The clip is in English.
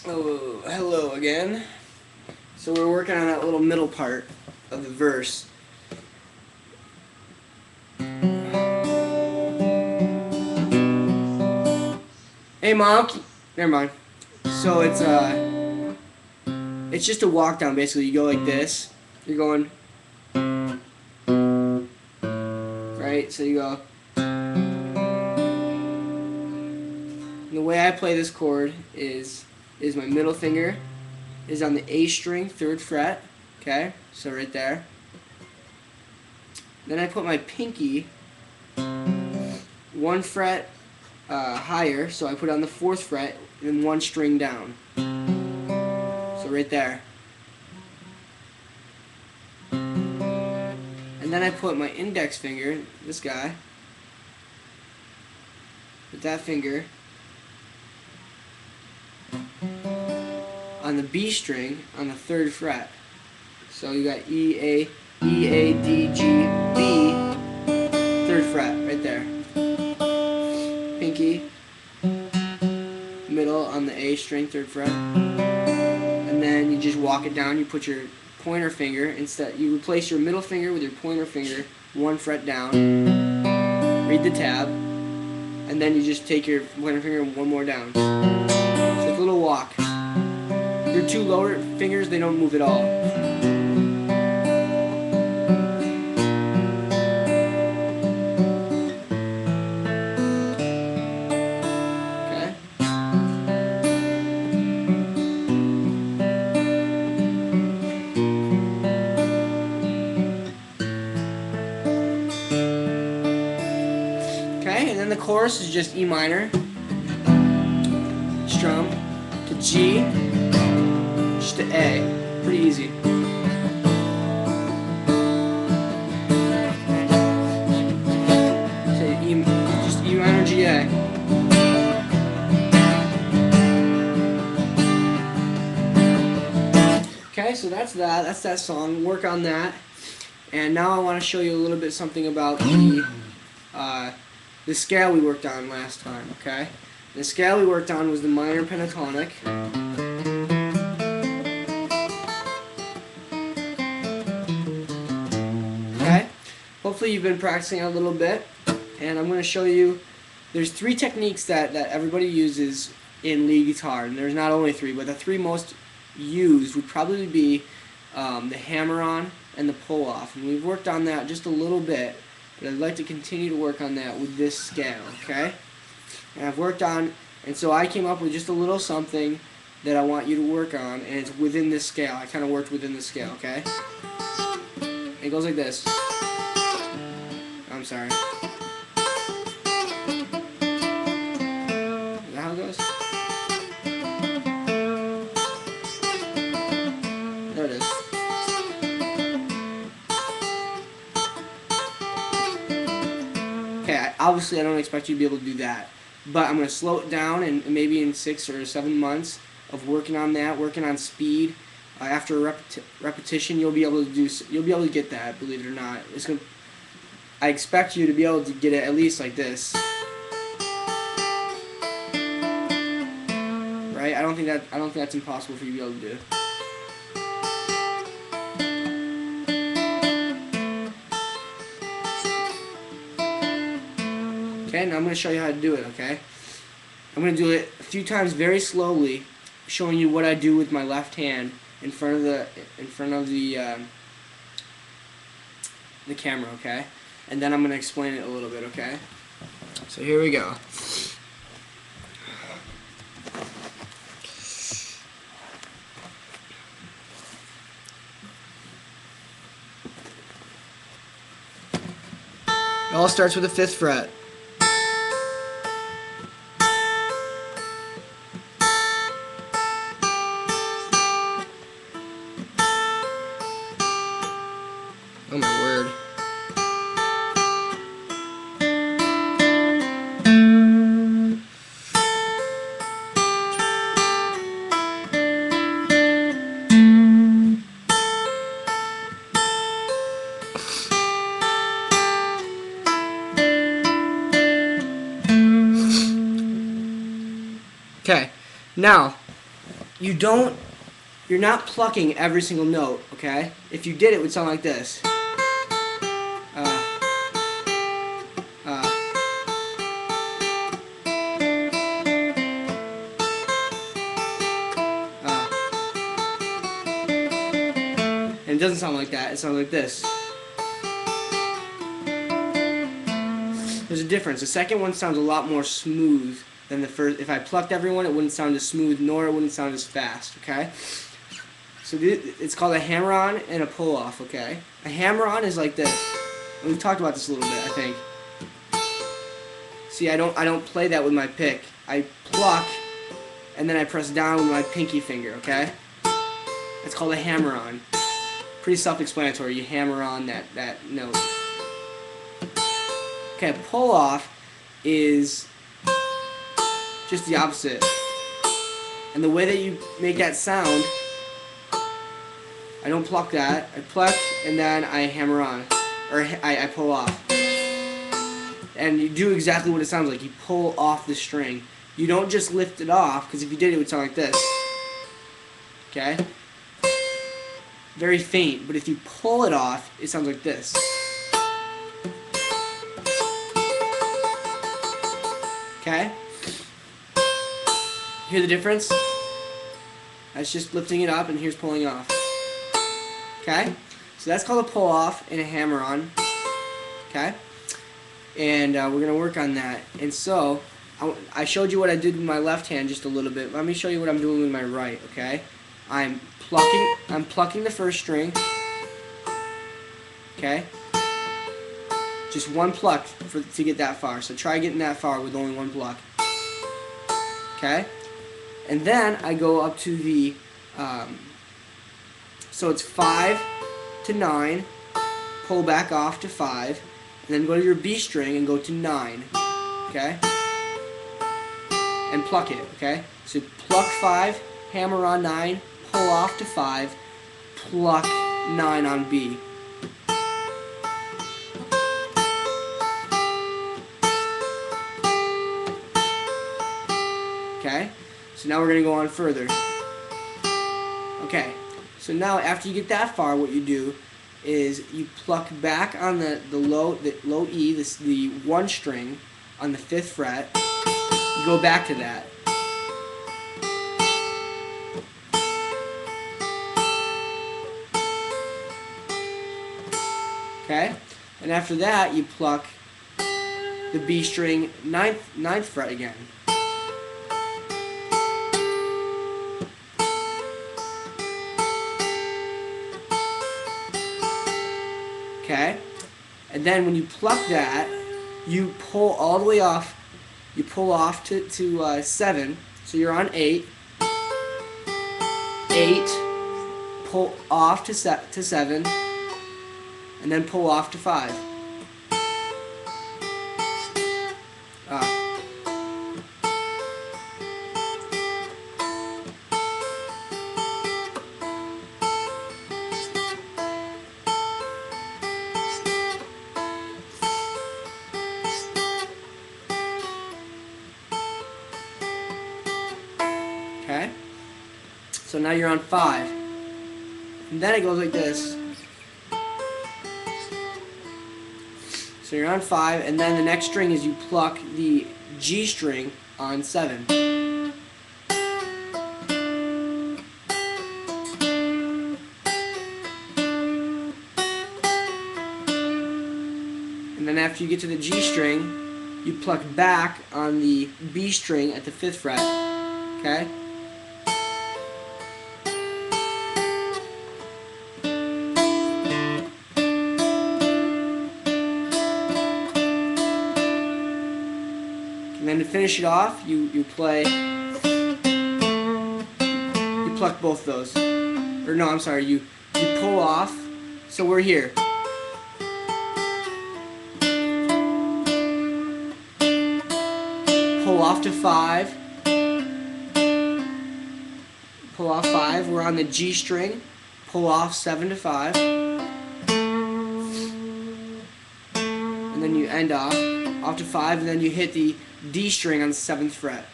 Oh, hello again. So we're working on that little middle part of the verse. Hey mom, never mind. So it's just a walk down basically. You go like this. You're going right. So you go. And the way I play this chord is my middle finger is on the A string, 3rd fret. Okay, so right there. Then I put my pinky 1 fret higher, so I put it on the 4th fret and then 1 string down. So right there. And then I put my index finger, this guy, with that finger on the B string on the 3rd fret. So you got E, A, D, G, B, 3rd fret, right there. Pinky, middle on the A string, 3rd fret. And then you just walk it down, you put your pointer finger, you replace your middle finger with your pointer finger, 1 fret down, read the tab, and then you just take your pointer finger 1 more down. So it's a little walk. Your 2 lower fingers, they don't move at all. Okay? Okay, and then the chorus is just E minor, strum, to G, just to A. Pretty easy. So just E minor, G, A. Okay, so that's that. That's that song. Work on that. And now I want to show you a little bit something about the scale we worked on last time, okay? The scale we worked on was the minor pentatonic. Okay? Hopefully you've been practicing a little bit, and I'm going to show you, there's 3 techniques that everybody uses in lead guitar, and there's not only 3, but the 3 most used would probably be the hammer-on and the pull-off, and we've worked on that just a little bit. But I'd like to continue to work on that with this scale, okay? And I've worked on, and so I came up with just a little something that I want you to work on, and it's within this scale. I kind of worked within the scale, okay? It goes like this. I'm sorry. Is that how it goes? There it is. Okay, obviously I don't expect you to be able to do that, but I'm going to slow it down, and maybe in 6 or 7 months of working on that, working on speed, after repetition, you'll be able to get that. Believe it or not, I expect you to be able to get it at least like this, right? I don't think that's impossible for you to be able to do. Okay, now I'm going to show you how to do it, okay? I'm going to do it a few times very slowly, showing you what I do with my left hand in front of the camera, okay? And then I'm going to explain it a little bit, okay? So here we go. It all starts with the 5th fret. Oh my word. Okay, now you're not plucking every single note, okay? If you did, it would sound like this. And it doesn't sound like that, it sounds like this. There's a difference. The second one sounds a lot more smooth than the first. If I plucked everyone, it wouldn't sound as smooth, nor it wouldn't sound as fast, okay? So it's called a hammer-on and a pull-off, okay? A hammer-on is like this. And we've talked about this a little bit, I think. See, I don't play that with my pick. I pluck, and then I press down with my pinky finger, okay? It's called a hammer-on. Pretty self-explanatory. You hammer on that note. Okay, pull-off is just the opposite. And the way that you make that sound, I don't pluck that. I pluck, and then I hammer on. Or I pull off. And you do exactly what it sounds like. You pull off the string. You don't just lift it off, because if you did, it would sound like this. Okay? Very faint, but if you pull it off, it sounds like this. Okay? Hear the difference? That's just lifting it up, and here's pulling off. Okay? So that's called a pull off and a hammer on. Okay? And we're going to work on that. And so, I showed you what I did with my left hand just a little bit. Let me show you what I'm doing with my right, okay? I'm plucking the first string. Okay? Just one pluck to get that far. So try getting that far with only one pluck. Okay? And then I go up to the, so it's 5 to 9, pull back off to 5, and then go to your B string and go to 9. Okay? And pluck it, okay? So pluck 5, hammer on 9, pull off to 5, pluck 9 on B. Okay? So now we're going to go on further. Okay. So now after you get that far, what you do is you pluck back on the low E, the 1 string on the 5th fret. You go back to that. Okay? And after that, you pluck the B string 9th fret again. Okay? And then when you pluck that, you pull all the way off. You pull off to 7. So you're on 8. 8. Pull off to 7. And then pull off to 5. Okay? So now you're on 5. And then it goes like this. So you're on 5, and then the next string is you pluck the G string on 7. And then after you get to the G string, you pluck back on the B string at the 5th fret. Okay? And then to finish it off, you pluck both those. Or no, I'm sorry, you pull off. So we're here. Pull off to 5. Pull off 5. We're on the G string. Pull off 7 to 5. And then you end off to 5, and then you hit the D string on the 7th fret.